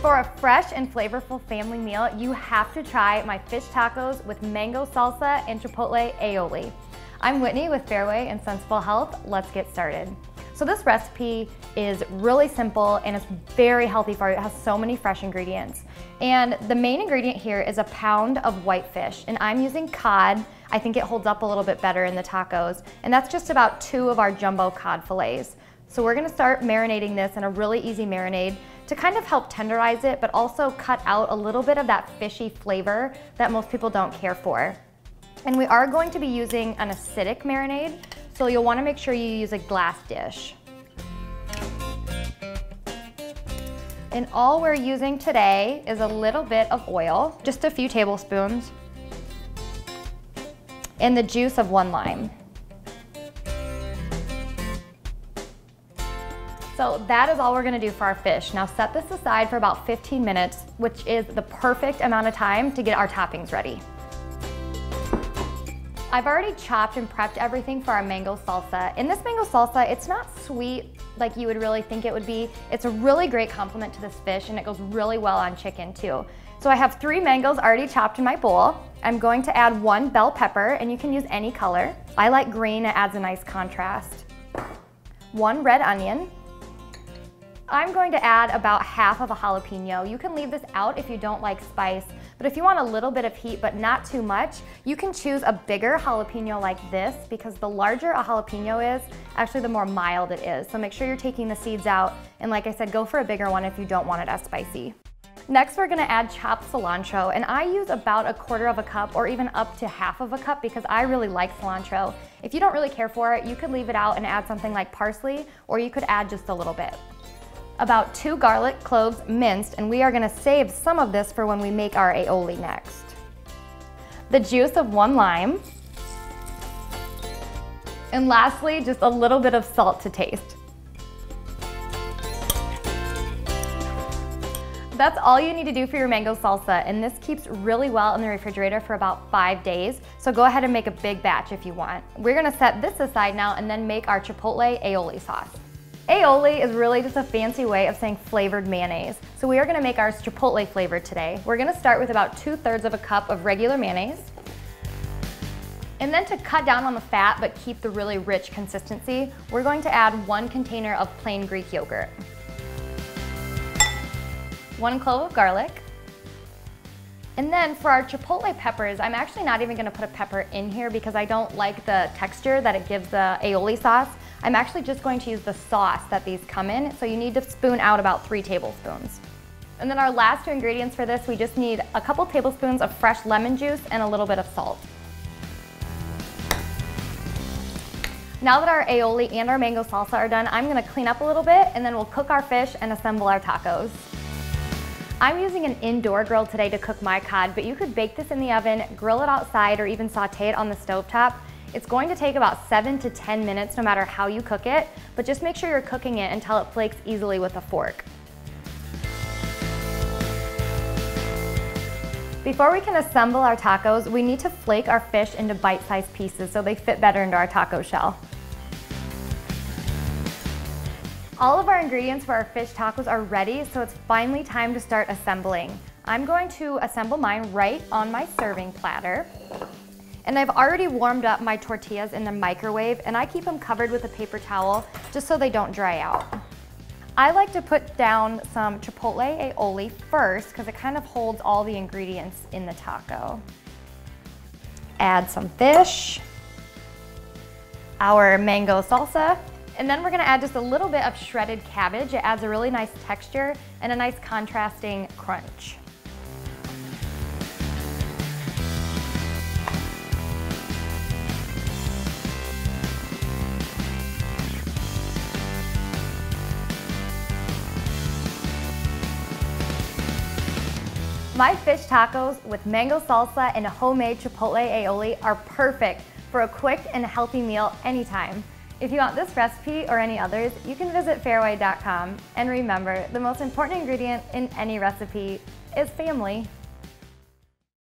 For a fresh and flavorful family meal, you have to try my fish tacos with mango salsa and chipotle aioli. I'm Whitney with Fareway and Sensible Health. Let's get started. So this recipe is really simple and it's very healthy for you. It has so many fresh ingredients. And the main ingredient here is a pound of white fish, and I'm using cod. I think it holds up a little bit better in the tacos, and that's just about 2 of our jumbo cod fillets. So we're gonna start marinating this in a really easy marinade to kind of help tenderize it, but also cut out a little bit of that fishy flavor that most people don't care for. And we are going to be using an acidic marinade, so you'll want to make sure you use a glass dish. And all we're using today is a little bit of oil, just a few tablespoons, and the juice of 1 lime. So that is all we're gonna do for our fish. Now set this aside for about 15 minutes, which is the perfect amount of time to get our toppings ready. I've already chopped and prepped everything for our mango salsa. In this mango salsa, it's not sweet like you would really think it would be. It's a really great complement to this fish, and it goes really well on chicken too. So I have 3 mangoes already chopped in my bowl. I'm going to add 1 bell pepper, and you can use any color. I like green, it adds a nice contrast. 1 red onion. I'm going to add about half of a jalapeno. You can leave this out if you don't like spice, but if you want a little bit of heat but not too much, you can choose a bigger jalapeno like this, because the larger a jalapeno is, actually the more mild it is. So make sure you're taking the seeds out, and like I said, go for a bigger one if you don't want it as spicy. Next, we're gonna add chopped cilantro, and I use about 1/4 cup or even up to half of a cup because I really like cilantro. If you don't really care for it, you could leave it out and add something like parsley, or you could add just a little bit. About 2 garlic cloves minced, and we are gonna save some of this for when we make our aioli next. The juice of 1 lime. And lastly, just a little bit of salt to taste. That's all you need to do for your mango salsa, and this keeps really well in the refrigerator for about 5 days, so go ahead and make a big batch if you want. We're gonna set this aside now and then make our chipotle aioli sauce. Aioli is really just a fancy way of saying flavored mayonnaise. So we are gonna make ours chipotle flavored today. We're gonna start with about 2/3 cup of regular mayonnaise. And then to cut down on the fat but keep the really rich consistency, we're going to add 1 container of plain Greek yogurt. 1 clove of garlic. And then for our chipotle peppers, I'm actually not even gonna put a pepper in here because I don't like the texture that it gives the aioli sauce. I'm actually just going to use the sauce that these come in, so you need to spoon out about 3 tablespoons. And then our last 2 ingredients for this, we just need a couple tablespoons of fresh lemon juice and a little bit of salt. Now that our aioli and our mango salsa are done, I'm gonna clean up a little bit, and then we'll cook our fish and assemble our tacos. I'm using an indoor grill today to cook my cod, but you could bake this in the oven, grill it outside, or even saute it on the stovetop. It's going to take about 7 to 10 minutes no matter how you cook it, but just make sure you're cooking it until it flakes easily with a fork. Before we can assemble our tacos, we need to flake our fish into bite-sized pieces so they fit better into our taco shell. All of our ingredients for our fish tacos are ready, so it's finally time to start assembling. I'm going to assemble mine right on my serving platter. And I've already warmed up my tortillas in the microwave, and I keep them covered with a paper towel just so they don't dry out. I like to put down some chipotle aioli first because it kind of holds all the ingredients in the taco. Add some fish, our mango salsa, and then we're gonna add just a little bit of shredded cabbage. It adds a really nice texture and a nice contrasting crunch. My fish tacos with mango salsa and a homemade chipotle aioli are perfect for a quick and healthy meal anytime. If you want this recipe or any others, you can visit fareway.com. And remember, the most important ingredient in any recipe is family.